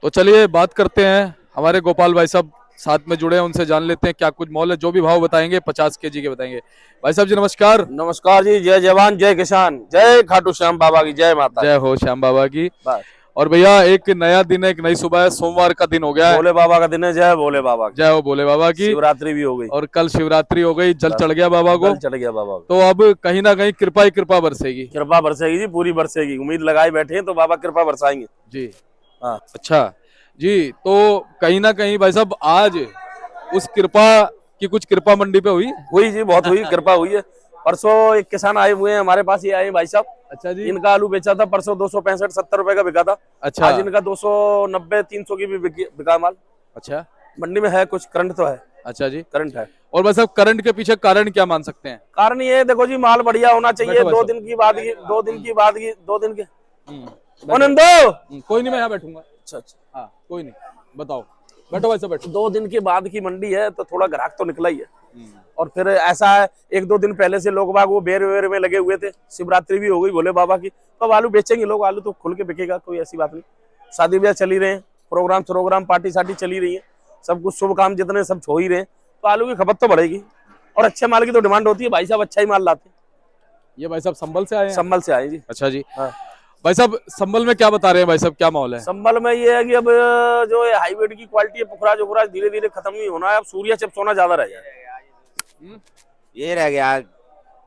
तो चलिए बात करते हैं, हमारे गोपाल भाई साहब साथ में जुड़े हैं, उनसे जान लेते हैं क्या कुछ मॉल है। जो भी भाव बताएंगे 50 kg के बताएंगे। भाई साहब जी नमस्कार। नमस्कार जी। जय जवान जय किसान, जय खाटू श्याम बाबा की जय माता जय की। हो श्याम बाबा की। बस और भैया एक नया दिन है, एक नई सुबह है, सोमवार का दिन हो गया है। भोले बाबा का दिन है, जय भोले बाबा की। जय हो भोले बाबा की। शिवरात्रि भी हो गई। और कल शिवरात्रि हो गई, जल बस चढ़ गया बाबा को। जल चढ़ गया बाबा को। तो अब कहीं ना कहीं कृपा ही कृपा बरसेगी। कृपा बरसेगी जी, पूरी बरसेगी। उम्मीद लगाए बैठे हैं तो बाबा कृपा बरसाएंगे। जी। हाँ अच्छा जी, तो कहीं ना कहीं भाई साहब आज उस कृपा की कुछ कृपा मंडी पे हुई। हुई जी, बहुत हुई, कृपा हुई है। परसों एक किसान आए हुए हैं हमारे पास, ये आए हैं भाई साहब। अच्छा जी। इनका आलू बेचा था परसों 265-70 रुपए का बिका था। अच्छा। आज इनका 290-300 की भी बिका माल। अच्छा। मंडी में है कुछ करंट तो है। अच्छा जी। करंट है। और भाई साहब करंट के पीछे कारण क्या मान सकते हैं? कारण ये देखो जी, माल बढ़िया होना चाहिए। बैठो भाई दो साहब। दिन की बाद की, 2 दिन की बाद की, 2 दिन के बैठो। दो। कोई नहीं, मैं यहाँ बैठूंगा। अच्छा अच्छा। हाँ कोई नहीं, बताओ। बैठो भाई साहब बैठो। 2 दिन के बाद की मंडी है तो थोड़ा ग्राहक तो निकला ही है। और फिर ऐसा है, 1-2 दिन पहले से लोग बाग वो बेर वेर में लगे हुए थे। शिवरात्रि भी हो गई भोले बाबा की, तो अब आलू बेचेंगे लोग। आलू तो खुल के बिकेगा, कोई ऐसी बात नहीं। शादी ब्याह चल ही रहे हैं, प्रोग्राम पार्टी सार्टी चली रही है, सब कुछ शुभ काम जितने सब हो ही रहे हैं, तो आलू की खपत तो बढ़ेगी। और अच्छे माल की तो डिमांड होती है। भाई साहब अच्छा ही माल लाते हैं। ये भाई साहब संभल से आए हैं? संभल से आए जी। अच्छा जी। हाँ। भाई साहब संभल में क्या बता रहे हैं भाई साहब, क्या माहौल है? संभल में ये है कि अब जो हाईब्रिड की क्वालिटी है, पुखराज उखराज धीरे धीरे खत्म ही होना है। अब सूर्या चिपसोना ज्यादा रह जाए। ये रह गया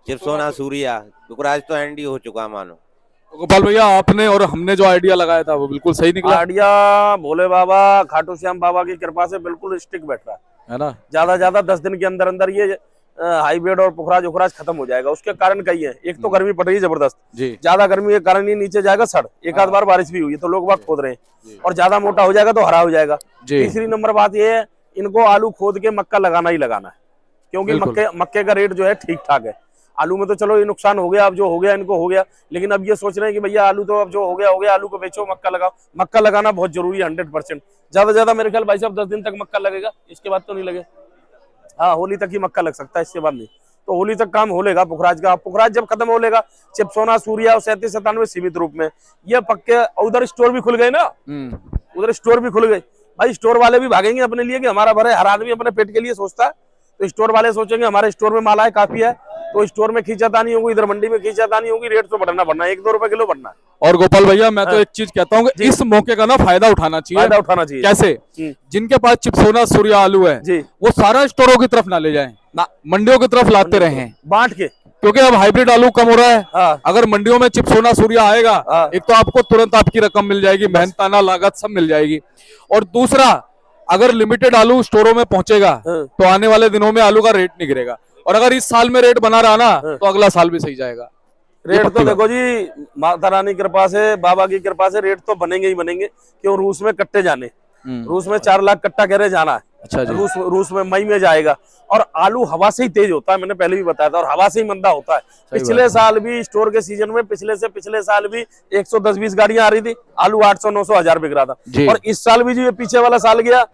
चिपसोना सूर्या, टुकराज तो एंडी हो चुका मानो। तो गोपाल भैया आपने और हमने जो आइडिया लगाया था वो बिल्कुल सही निकला आइडिया भोले बाबा खाटू श्याम बाबा की कृपा से बिल्कुल स्टिक बैठ रहा है। है ना? ज्यादा 10 दिन के अंदर अंदर ये हाईब्रिड और पुखराज उखराज खत्म हो जाएगा। उसके कारण कई है। एक तो गर्मी पड़ रही है जबरदस्त, जी। ज्यादा गर्मी के कारण ये नीचे जाएगा सड़। एक आध बार बारिश भी हुई है तो लोग बाग खोद रहे हैं, और ज्यादा मोटा हो जाएगा तो हरा हो जाएगा। जी। तीसरी नंबर बात ये है, इनको आलू खोद के मक्का लगाना ही लगाना है, क्योंकि बिल्कुल। मक्के का रेट जो है ठीक ठाक है। आलू में तो चलो ये नुकसान हो गया, अब जो हो गया इनको हो गया, लेकिन अब ये सोच रहे हैं कि भैया आलू तो अब जो हो गया, आलू को बेचो, मक्का लगाओ। मक्का लगाना बहुत जरूरी है, 100%। ज्यादा मेरे ख्याल भाई साहब 10 दिन तक मक्का लगेगा, इसके बाद तो नहीं लगे। हाँ, होली तक ही मक्का लग सकता है, इसके बाद नहीं। तो होली तक काम हो लेगा पुखराज का। पुखराज जब खत्म हो लेगा, चिपसोना सूर्या और 37-97 सीमित रूप में ये पक्के। उधर स्टोर भी खुल गए ना, उधर स्टोर भी खुल गए। भाई स्टोर वाले भी भागेंगे अपने लिए कि हमारा भरे। हर आदमी अपने पेट के लिए सोचता है, तो स्टोर वाले सोचेंगे हमारे स्टोर में माल है, काफी है, तो स्टोर में खींचातानी होगी, इधर मंडी में खींचातानी होगी, रेट तो बढ़ना 1-2 रुपए किलो बढ़ना है। और गोपाल भैया मैं तो एक चीज कहता हूँ कि इस मौके का ना फायदा उठाना चाहिए। फायदा उठाना चाहिए। कैसे? जिनके पास चिपसोना सूर्या आलू है जी, वो सारा स्टोरों की तरफ ना ले जाएं, ना मंडियों की तरफ लाते रहे, बांट के। क्योंकि अब हाइब्रिड आलू कम हो रहा है। हाँ। अगर मंडियों में चिपसोना सूर्या आएगा, हाँ। एक तो आपको तुरंत आपकी रकम मिल जाएगी, मेहनताना लागत सब मिल जाएगी। और दूसरा, अगर लिमिटेड आलू स्टोरों में पहुंचेगा तो आने वाले दिनों में आलू का रेट नहीं गिरेगा। और अगर इस साल में रेट बना रहा ना तो अगला साल भी सही जाएगा। रेट तो देखो जी, माता रानी की कृपा से, बाबा की कृपा से रेट तो बनेंगे ही बनेंगे। क्यों? रूस में कट्टे जाने, रूस में 4 लाख कट्टा कह रहे जाना है। अच्छा जी। रूस में मई में जाएगा। और आलू हवा से ही तेज होता है, मैंने पहले भी बताया था, और हवा से ही मंदा होता है। पिछले साल भी स्टोर के सीजन में, पिछले साल भी 110-20 गाड़ियां आ रही थी, आलू 800-900-1000 बिक रहा था। और इस साल भी जो ये पीछे वाला साल गया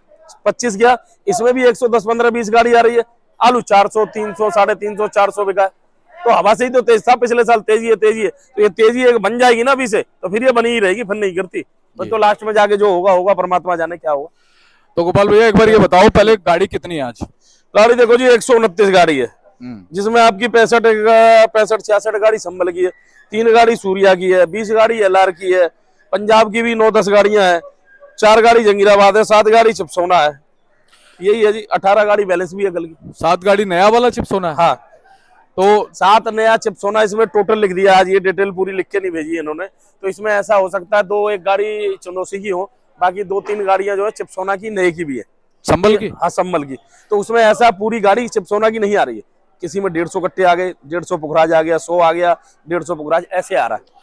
25 गया, इसमें भी 110-15-20 गाड़ी आ रही है। आलू 400, 300, 350, 400 बिका है। तो हवा से ही तो तेज था पिछले साल। तेजी है तो ये तेजी एक बन जाएगी ना अभी से, तो फिर ये बनी ही रहेगी, फिर नहीं गिरती। तो लास्ट में जाके जो होगा परमात्मा जाने क्या होगा। तो गोपाल भैया एक बार ये बताओ, पहले गाड़ी कितनी है आज? गाड़ी देखो जी 129 गाड़ी है, जिसमें आपकी 65-66 गाड़ी संभल की है, 3 गाड़ी सूर्या की है, 20 गाड़ी एलआर की है, पंजाब की भी 9-10 गाड़ियां हैं, 4 गाड़ी जंगीराबाद है, 7 गाड़ी चिपसोना है। यही है जी, 18 गाड़ी बैलेंस भी है कल की। 7 गाड़ी नया वाला चिपसोना है? हाँ, तो 7 नया चिपसोना इसमें टोटल लिख दिया। आज ये डिटेल पूरी लिख के नहीं भेजी इन्होंने, तो इसमें ऐसा हो सकता है 2-1 गाड़ी चंदोसी की हो, बाकी 2-3 गाड़ियां जो है चिपसोना की नए की भी है, संभल की। हाँ, संभल की। तो उसमें ऐसा पूरी गाड़ी चिपसोना की नहीं आ रही है। किसी में 150 कट्टे आ गए, 150 पुखराज आ गया, 100 आ गया, 150 पुखराज, ऐसे आ रहा है।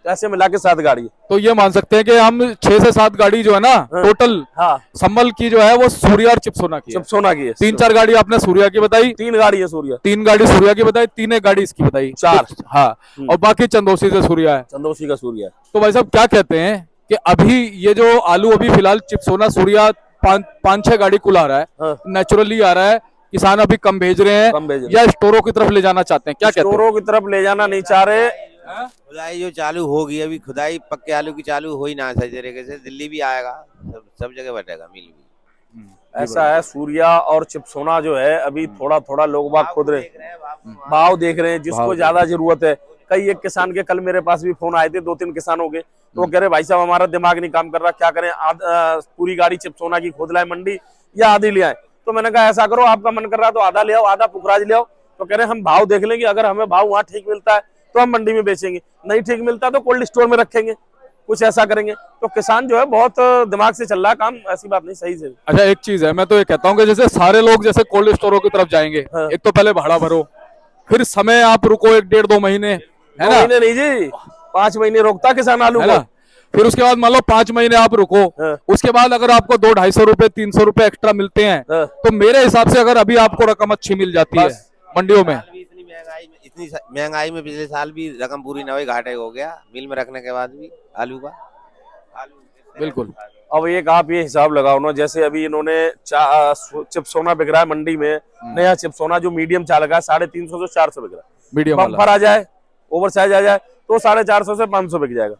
तो ऐसे मिला के 7 गाड़ी है। तो ये मान सकते हैं कि हम 6 से 7 गाड़ी जो है ना टोटल, हाँ, संभल की जो है वो सूर्या और चिपसोना की है। चिपसोना की है। 3-4 गाड़ी आपने सूर्या की बताई, 3 गाड़ी है सूर्या, 3 गाड़ी सूर्या की बताई, 3 एक गाड़ी इसकी बताई, 4। हाँ, और बाकी चंदोसी से सूर्या है। चंदोसी का सूर्या है। तो भाई साहब क्या कहते हैं कि अभी ये जो आलू अभी फिलहाल चिपसोना सूर्या 5-6 गाड़ी कुल आ रहा है, नेचुरली आ रहा है, किसान अभी कम भेज रहे हैं, या स्टोरों की तरफ ले जाना चाहते हैं? क्या कहते हैं? स्टोरों की तरफ ले जाना नहीं चाह रहे, खुदाई जो चालू होगी अभी, खुदाई पक्के आलू की चालू हो ही ना सही तरीके से, दिल्ली भी आएगा, सब जगह बटेगा मिल भी। ऐसा है, सूर्या और चिपसोना जो है अभी थोड़ा थोड़ा लोग बाग खुद रहे भाव देख रहे हैं, जिसको ज्यादा जरूरत है। कई एक किसान के कल मेरे पास भी फोन आए थे, 2-3 किसानों के, तो वो कह रहे भाई साहब हमारा दिमाग नहीं काम कर रहा, क्या करें, पूरी गाड़ी चिपसोना की खोद लाए मंडी या आधी ले आए। तो मैंने कहा ऐसा करो, आपका मन कर रहा है तो आधा ले आओ, आधा पुखराज ले आओ। तो कह रहे हम भाव देख लेंगे, अगर हमें भाव वहाँ ठीक मिलता है तो हम मंडी में बेचेंगे, नहीं ठीक मिलता तो कोल्ड स्टोर में रखेंगे, कुछ ऐसा करेंगे। तो किसान जो है बहुत दिमाग से चल रहा है काम, ऐसी बात नहीं, सही से। अच्छा एक चीज है, मैं तो ये कहता हूँ कि जैसे सारे लोग जैसे कोल्ड स्टोरों की तरफ जाएंगे, हाँ। एक तो पहले भाड़ा भरो, फिर समय आप रुको 1-1.5-2 महीने, है ना? महीने नहीं जी, 5 महीने रोकता किसान आलू है को। ना? फिर उसके बाद मान लो 5 महीने आप रुको, हाँ। उसके बाद अगर आपको 200-250 रुपए 300 रुपए एक्स्ट्रा मिलते हैं, हाँ। तो मेरे हिसाब से अगर अभी आपको रकम अच्छी मिल जाती है बस। मंडियों में। इतनी महंगाई में पिछले साल भी रकम पूरी ना हुई, घाटे हो गया मिल में रखने के बाद भी आलू का। बिल्कुल। अब एक आप ये हिसाब लगाओ ना, जैसे अभी इन्होंने चिपसोना बिक रहा है मंडी में, नया चिपसोना जो मीडियम चाल का 350 से 400 बिक रहा है। मीडियम बम्पर आ जाए, ओवर साइज आ जाए तो 450 से 500 बिक जाएगा।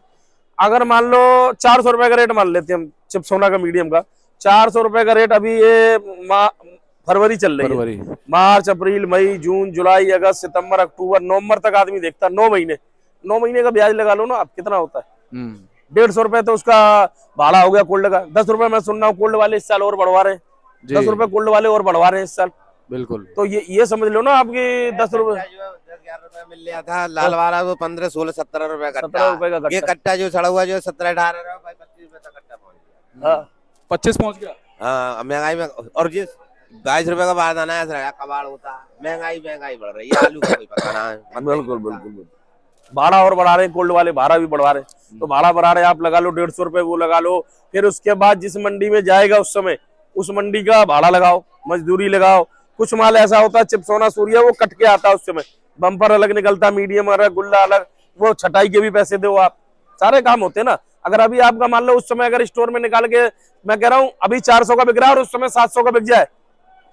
अगर मान लो 400 रुपए का रेट मान लेते हैं हम चिपसोना का मीडियम का, 400 रुपए का रेट अभी ये फरवरी चल रही है, मार्च अप्रैल मई जून जुलाई अगस्त सितंबर अक्टूबर नवंबर तक आदमी देखता है, 9 महीने का ब्याज लगा लो ना आप, कितना होता है? 150 रुपए तो उसका भाड़ा हो गया कोल्ड का। 10 रुपए मैं सुन रहा हूँ कोल्ड वाले इस साल और बढ़वा रहे हैं, 10 रुपए कोल्ड वाले और बढ़वा रहे हैं इस साल। बिल्कुल। तो ये समझ लो ना आपकी 10 रुपए 10-11 रुपए मिल रहा था, लाल वाला तो 15, 16, 17 रुपए कट्टा। 17 रुपए का ये कट्टा। कट्टा जो सड़ा हुआ जो 17-18 रुपए 25 रुपए तक कट्टा पहुंच गया। हाँ 25 पहुंच गया। हाँ महंगाई में, और जिस 22 रुपए का बारदाना आना ऐसा कबाड़ होता, महंगाई बढ़ रही है, आलू का कोई पता ना है। बिल्कुल। भाड़ा और बढ़ा रहे हैं कोल्ड वाले, भाड़ा भी बढ़वा रहे हैं, तो भाड़ा बढ़ा रहे हैं, आप लगा लो 150 रुपए वो लगा लो। फिर उसके बाद जिस मंडी में जाएगा उस समय उस मंडी का भाड़ा लगाओ, मजदूरी लगाओ। कुछ माल ऐसा होता है चिपसोना सूर्या वो कट के आता है, उस समय बम्पर अलग निकलता, मीडियम अलग, गुल्ला अलग, वो छटाई के भी पैसे दो आप, सारे काम होते हैं ना। अगर अभी आपका मान लो उस समय अगर स्टोर में निकाल के, मैं कह रहा हूँ अभी 400 का बिक रहा है और उस समय 700 का बिक जाए,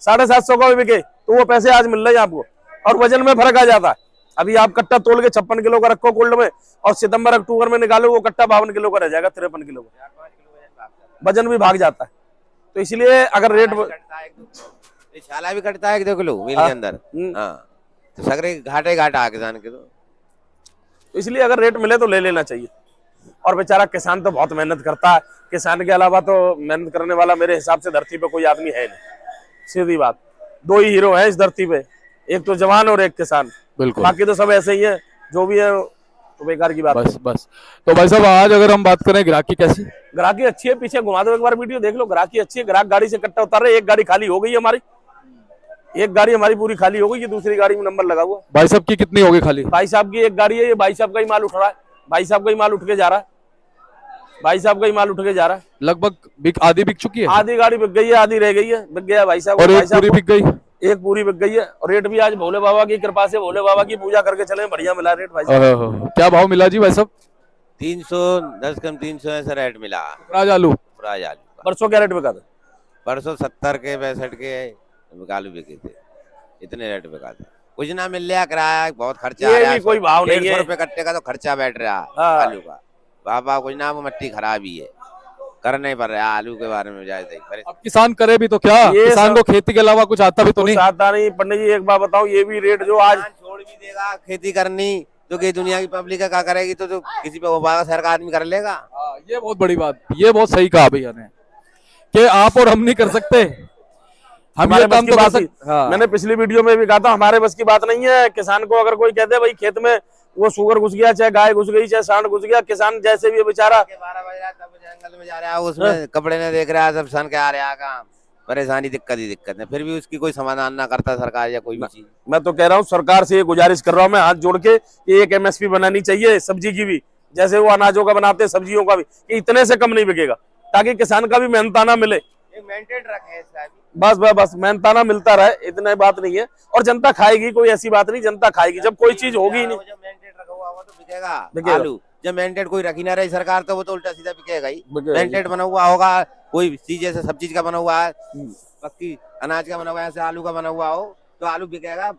750 का भी बिके, तो वो पैसे आज मिल रहे हैं आपको, और वजन में फर्क आ जाता है। अभी आप कट्टा तोल के 56 किलो का रखो कोल्ड में, और सितंबर अक्टूबर में निकालो वो कट्टा 52 किलो का रह जाएगा, 53 किलो का, वजन भी भाग जाता है। तो इसलिए अगर रेट छाला भी कटता है 1-2 किलो मिल के अंदर, हाँ तो सगरे घाटे घाटा किसान के। तो इसलिए अगर रेट मिले तो ले लेना चाहिए। और बेचारा किसान तो बहुत मेहनत करता है, किसान के अलावा तो मेहनत करने वाला मेरे हिसाब से धरती पे कोई आदमी है नहीं, सीधी बात। 2 ही हीरो हैं इस धरती पे, एक तो जवान और एक किसान, बिल्कुल। बाकी तो सब ऐसे ही है, जो भी है तो बेकार की बात है। बस। तो भाई साहब आज अगर हम बात करें ग्राहकी कैसी? ग्राहकी अच्छी है, पीछे घुमा दो एक बार वीडियो देख लो, ग्राहकी अच्छी है। ग्राहक गाड़ी से कट्टा उतार रहे, एक गाड़ी खाली हो गई है हमारी, एक गाड़ी हमारी पूरी खाली हो गई, ये दूसरी गाड़ी में नंबर लगा हुआ। भाई साहब की कितनी होगी खाली? भाई साहब की एक गाड़ी है, ये भाई साहब का ही माल उठ रहा है, भाई साहब का ही माल उठ के जा रहा है, भाई साहब का ही माल उठ के जा रहा है। लगभग आधी बिक चुकी है, आधी गाड़ी बिक गई है, आधी रह गई है, बिक गया भाई साहब। और एक पूरी बिक गई, एक पूरी बिक गई है। और रेट भी आज भोले बाबा की कृपा से, भोले बाबा की पूजा करके चले, बढ़िया मिला रेट भाई साहब। क्या भाव मिला जी भाई साहब? 310 कम 300 ऐसा रेट मिला। राज आलू परसों क्या रेट बिका था? परसों 70 के 65 के आलू बिके थे, इतने रेट बिका था। कुछ ना मिल रहा, किराया बहुत खर्चा आ रहा है, कोई भाव नहीं है। 150 रुपए कट्टे का तो खर्चा बैठ रहा आलू का। बाबा कुछ ना, वो मट्टी खराब ही है, करना ही पड़ रहा है आलू के बारे में जाए। अब किसान करे भी तो क्या, किसान को खेती के अलावा कुछ आता भी तो नहीं। आता नहीं। पंडित जी एक बात बताओ, ये भी रेट जो आज छोड़ भी देगा खेती करनी तो कि दुनिया की पब्लिक क्या करेगी, तो किसी पे वो सरकार आदमी कर लेगा। ये बहुत बड़ी बात, ये बहुत सही कहा भैया ने कि आप और हम नहीं कर सकते, हम ये काम तो कर सकते। मैंने पिछली वीडियो में भी कहा था, हमारे बस की बात नहीं है। किसान को अगर कोई कहते भाई खेत में वो सुअर घुस गया, चाहे गाय घुस गई, चाहे सांड घुस गया, किसान जैसे भी बेचारा 12 बजे तब जंगल में जा रहा है, उसमें कपड़े नहीं देख रहा है, सब सन के आ रहा है, परेशानी दिक्कत है, फिर भी उसकी कोई समाधान ना करता सरकार या कोई भी चीज। मैं तो कह रहा हूँ सरकार से ये गुजारिश कर रहा हूँ मैं हाथ जोड़ के, कि एक MSP बनानी चाहिए सब्जी की भी, जैसे वो अनाजों का बनाते हैं सब्जियों का भी, कि इतने से कम नहीं बिकेगा, ताकि किसान का भी मेहनताना मिले। मेंटेन रखे इसका भी। बस मेहनताना मिलता रहे, इतना बात नहीं है। और जनता खाएगी, कोई ऐसी बात नहीं, जनता खाएगी। जब कोई चीज होगी नहीं, जब मेंटेन रखा हुआ होगा तो बिकेगा आलू। जब मेंटेन कोई रखी ना रही सरकार, तो वो तो उल्टा सीधा बिकेगा ही। मेंटेन बना हुआ होगा, कोई चीज जैसे सब चीज का बना हुआ है, पक्की अनाज का बना हुआ है, ऐसे आलू का बना हुआ हो, तो आलू बिकेगा।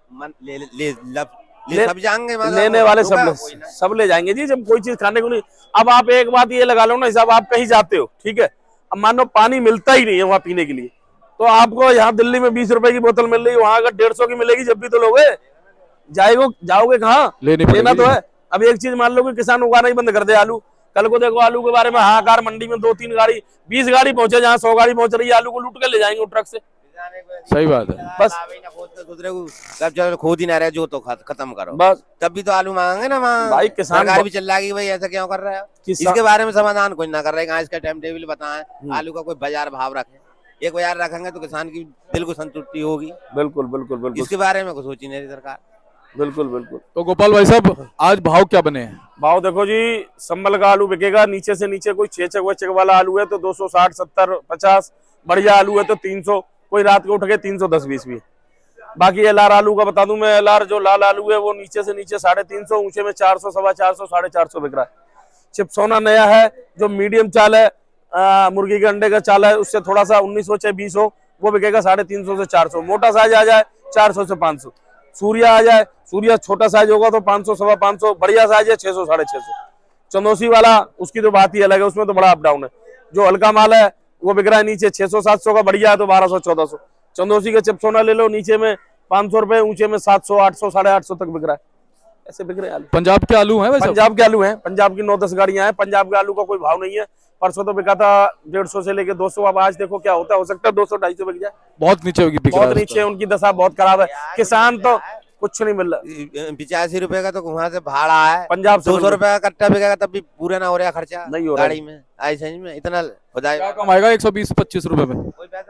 सब जाएंगे, लेने वाले सब ले जाएंगे जी। जब कोई चीज खाने को नहीं, अब आप एक बात ये लगा लो ना साहब, आप कहीं जाते हो, ठीक है, अब मान लो पानी मिलता ही नहीं है वहां पीने के लिए, तो आपको यहाँ दिल्ली में 20 रुपए की बोतल मिल रही है, वहां अगर 150 की मिलेगी जब भी तो लोगे, जाओगे कहाँ, लेना तो है। अब एक चीज मान लो कि किसान उगाना ही बंद कर दे आलू, कल को देखो आलू के बारे में हाहाकार, मंडी में 2-3 गाड़ी 20 गाड़ी पहुंचे, जहाँ 100 गाड़ी पहुंच रही है, आलू को लूट के ले जाएंगे ट्रक से। सही बात है। बस दूसरे को खोद ही ना रहे, जो तो खत्म करो बस, तब भी तो आलू मांगेंगे ना भाई। किसान सरकार भी चिल्ला गई भाई ऐसा क्यों कर रहे हो, इसके बारे में समाधान कुछ ना कर रहे हैं। इसका टाइम टेबल बताएं, आलू का कोई बाजार भाव रखे, एक बाजार रखेंगे तो किसान की दिल को संतुष्टि होगी। बिल्कुल बिल्कुल बिल्कुल, इसके बारे में कुछ सोची नहीं सरकार। बिल्कुल बिल्कुल। तो गोपाल भाई साहब आज भाव क्या बने हैं? भाव देखो जी, संभल का आलू बिकेगा नीचे से नीचे, कोई 6 वाला आलू है तो 260, 70, 50, बढ़िया आलू है तो 300, कोई रात को उठ के 310-20 भी। बाकी एलआर आलू का बता दूं मैं, एलआर जो लाल आलू है वो नीचे से नीचे 350, ऊंचे में 400, 450, 450 बिक रहा है। चिप्सोना नया है जो मीडियम चाल है, मुर्गी के अंडे का चाल है, उससे थोड़ा सा 1900 चाहे 20 हो, वो बिकेगा 350 से 400। मोटा साइज आ जाए 400 से 500। सूर्या आ जाए, सूर्या छोटा साइज होगा तो 500, 550, बढ़िया साइज है 600, 650। चंदोसी वाला उसकी तो बात ही अलग है, उसमें तो बड़ा अप डाउन है। जो हल्का माल है वो बिक रहा है नीचे 600, 700 का, बढ़िया है तो 1200, 1400। चंदोसी के चिप्सोना ले लो, नीचे में 500 रुपए, ऊंचे में 700, 800, 850 तक बिक रहा है। ऐसे बिक रहे हैं आलू। पंजाब के आलू हैं वैसे? पंजाब के आलू हैं, पंजाब की 9-10 गाड़ियां हैं। पंजाब के आलू का कोई भाव नहीं है, परसों तो बिका था 150 से लेके 200। अब आज देखो क्या होता है, हो सकता है 200-250 बिक जाए। बहुत नीचे होगी, बहुत नीचे, उनकी दशा बहुत खराब है। किसान तो कुछ नहीं मिल रहा। 85 रुपए का तो वहां से भाड़ा है, पंजाब से 200 रुपए का कट्टा बिकेगा तब भी पूरा ना हो रहा खर्चा, नहीं हो रहा गाड़ी में ऐसे में इतना हो जाएगा। क्या कमाएगा 120-25 रुपए में?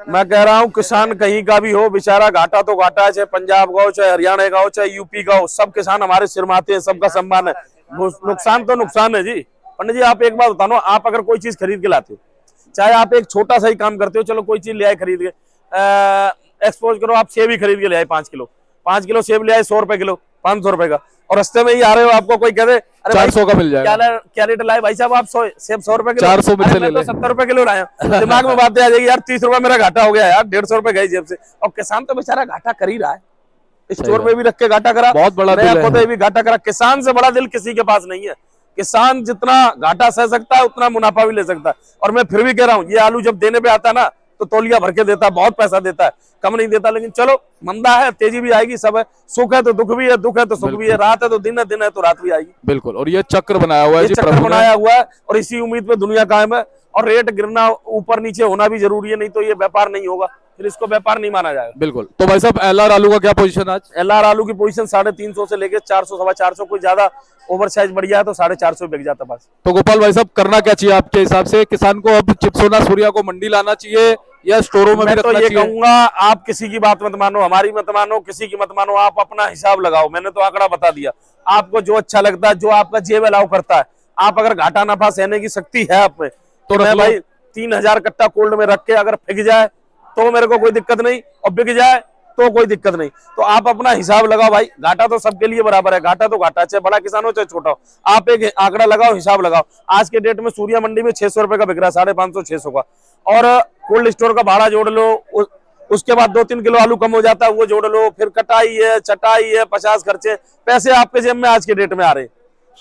मैं कह रहा हूँ किसान कहीं का भी हो, बेचारा घाटा तो घाटा है, चाहे पंजाब का हो, चाहे हरियाणा का हो, चाहे यूपी का हो, सब किसान हमारे सिर में आते हैं, सबका सम्मान है। नुकसान तो नुकसान है जी। पंडित जी आप एक बात बताओ, आप अगर कोई चीज खरीद के लाते हो, चाहे आप एक छोटा सा ही काम करते हो, चलो कोई चीज ले आए खरीद के, एक्सपोज करो, आप सेब ही खरीद के ले आए 5 किलो सेब ले आए 100 रुपए किलो, 500 रुपए का, और रास्ते में ही आ रहे हो, आपको कोई कहते 400 का मिल जाएगा। क्या रेट लाए भाई साहब आप? सेब 100 रुपए किलो, 400 में से ले ले। 70 रुपए किलो लाया। दिमाग में बात आ जाएगी यार, 30 रुपए मेरा घाटा हो गया यार, 150 रुपए गई जेब से। और किसान तो बेचारा घाटा कर ही रहा है, स्टोर में भी रख के घाटा करा, बहुत बड़ा दिल है। खुद भी घाटा करा। किसान से बड़ा दिल किसी के पास नहीं है। किसान जितना घाटा सह सकता है उतना मुनाफा भी ले सकता है। और मैं फिर भी कह रहा हूँ, ये आलू जब देने पे आता है ना तो तौलिया भर के देता है, बहुत पैसा देता है, कम नहीं देता। लेकिन चलो मंदा है, तेजी भी आएगी, सब है, सुख है तो दुख भी है, दुख है तो सुख भी है, रात है तो दिन है तो रात भी आएगी। बिल्कुल, और ये चक्र बनाया हुआ है, ये चक्र बनाया हुआ है, और इसी उम्मीद पे दुनिया कायम है। और रेट गिरना, ऊपर नीचे होना भी जरूरी है, नहीं तो ये व्यापार नहीं होगा, फिर इसको व्यापार नहीं माना जाएगा। बिल्कुल। तो भाई साहब एलआर आलू का क्या पोजीशन आज? एलआर आलू की पोजीशन 350 से लेके 400, 450, कोई ज्यादा ओवर साइज बढ़िया है तो 450 बिक जाता बस। तो गोपाल भाई साहब करना क्या चाहिए आपके हिसाब से? किसान को अब चिप्सोना सूर्या को मंडी लाना चाहिए या स्टोरों में भी रखना चाहिए? मैं तो ये कहूंगा, आप किसी की बात मत मानो, हमारी मत मानो, किसी की मत मानो, आप अपना हिसाब लगाओ। मैंने तो आंकड़ा बता दिया, आपको जो अच्छा लगता है, जो आपका जेब अलाउ करता है, आप अगर घाटा नफा सहने की शक्ति है आप में, तो मैं भाई 3000 कट्टा कोल्ड में रख के अगर फिक जाए तो मेरे को कोई दिक्कत नहीं, और बिक जाए तो कोई दिक्कत नहीं। तो आप अपना हिसाब लगाओ भाई, घाटा तो सबके लिए बराबर है, घाटा तो घाटा, चाहे बड़ा किसान हो चाहे छोटा हो। आप एक आंकड़ा लगाओ, हिसाब लगाओ। आज के डेट में सूर्या मंडी में 600 रुपए का बिक रहा है, 550, 600 का, और कोल्ड स्टोर का भाड़ा जोड़ लो, उसके बाद 2-3 किलो आलू कम हो जाता है, वो जोड़ लो, फिर कटाई है, चटाई है, 50 खर्चे, पैसे आपके जेब में आज के डेट में आ रहे हैं।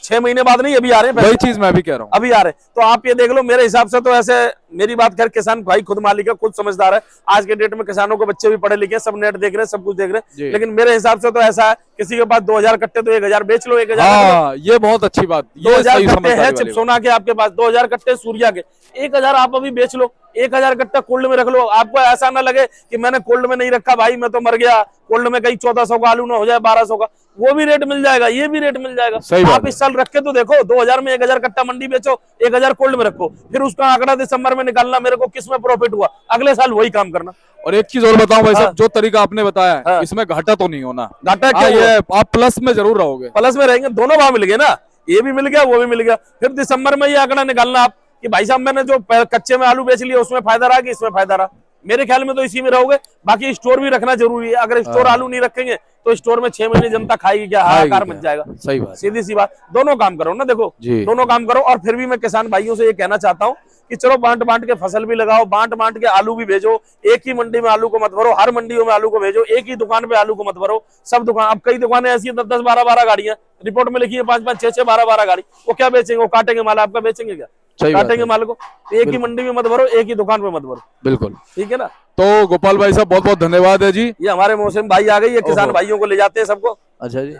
6 महीने बाद नहीं, अभी आ रहे हैं। वही चीज मैं भी कह रहा हूँ, अभी आ रहे। तो आप ये देख लो, मेरे हिसाब से तो ऐसे, मेरी बात कर, किसान भाई खुद मालिक है, खुद समझदार है। आज के डेट में किसानों को बच्चे भी पढ़े लिखे हैं, सब नेट देख रहे हैं, सब कुछ देख रहे हैं। लेकिन मेरे हिसाब से तो ऐसा है, किसी के पास 2000 कट्टे तो 1000 बेच लो, 1000। ये बहुत अच्छी बात, 2000 कट्टे है चिप्सोना के आपके पास, 2000 कट्टे सूर्या के, 1000 आप अभी बेच लो, 1000 कट्टा कोल्ड में रख लो। आपको ऐसा ना लगे कि मैंने कोल्ड में नहीं रखा भाई, मैं तो मर गया, कोल्ड में कहीं 1400 का आलू ना हो जाए, 1200 का, वो भी रेट मिल जाएगा, ये भी रेट मिल जाएगा। आप इस साल रख के तो देखो, 2000 में 1000 कट्टा मंडी बेचो, 1000 कोल्ड में रखो, फिर उसका आंकड़ा दिसंबर में निकालना, मेरे को किसमें प्रॉफिट हुआ, अगले साल वही काम करना। और एक चीज और बताऊं भाई साहब, जो तरीका आपने बताया है, इसमें घाटा तो नहीं होना। घाटा क्या, ये आप प्लस में जरूर रहोगे। प्लस में रहेंगे, दोनों भाव मिल गए ना, ये भी मिल गया, वो भी मिल गया। फिर दिसंबर में ये आंकड़ा निकालना आप कि भाई साहब मैंने जो कच्चे में आलू बेच लिया, उसमें फायदा रहा कि इसमें फायदा रहा। मेरे ख्याल में तो इसी में रहोगे। बाकी स्टोर भी रखना जरूरी है, अगर स्टोर आलू नहीं रखेंगे तो स्टोर में 6 महीने जनता खाएगी क्या, हाहाकार मच जाएगा। सही बात, सीधी सी बात, दोनों काम करो ना, देखो जी। दोनों काम करो। और फिर भी मैं किसान भाइयों से ये कहना चाहता हूँ कि चलो बांट बांट के फसल भी लगाओ, बांट बांट के आलू भी भेजो। एक ही मंडी में आलू को मत भरो, हर मंडियों में आलू को भेजो, एक ही दुकान पे आलू को मत भरो। सब दुकान, अब कई दुकानें ऐसी हैं 10-10, 12-12 गाड़ियां रिपोर्ट में लिखी है, 5-5, 6-6, 12-12 गाड़ी। वो क्या बेचेंगे, वो काटेंगे माल, आपका बेचेंगे क्या, काटेंगे माल को। तो एक ही मंडी में मत भरो, एक ही दुकान पे मत भरो। बिल्कुल, ठीक है ना। तो गोपाल भाई साहब बहुत बहुत धन्यवाद है जी। ये हमारे मौसम भाई आ गई, ये किसान भाइयों को ले जाते हैं सबको, अच्छा जी,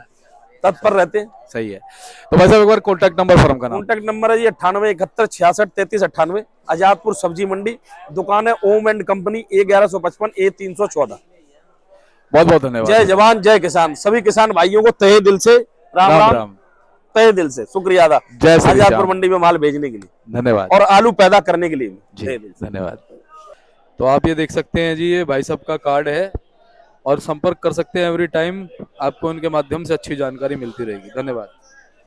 तत्पर रहते हैं। सही है। तो भाई साहब एक बार कॉन्टैक्ट नंबर फर्म का नाम। कॉन्टैक्ट नंबर है जी 98 71 66 33 98, आजादपुर सब्जी मंडी, दुकान है ohm and company, A1155 A314। बहुत बहुत धन्यवाद। जय जवान जय किसान, सभी किसान भाइयों को तहे दिल से राम राम राम, राम, तहे दिल से शुक्रिया अदा, जय श्री आजादपुर राम। मंडी में माल भेजने के लिए धन्यवाद और आलू पैदा करने के लिए भी। जी, धन्यवाद। तो आप ये देख सकते हैं जी, ये भाई साहब का कार्ड है और संपर्क कर सकते हैं एवरी टाइम, आपको इनके माध्यम से अच्छी जानकारी मिलती रहेगी। धन्यवाद।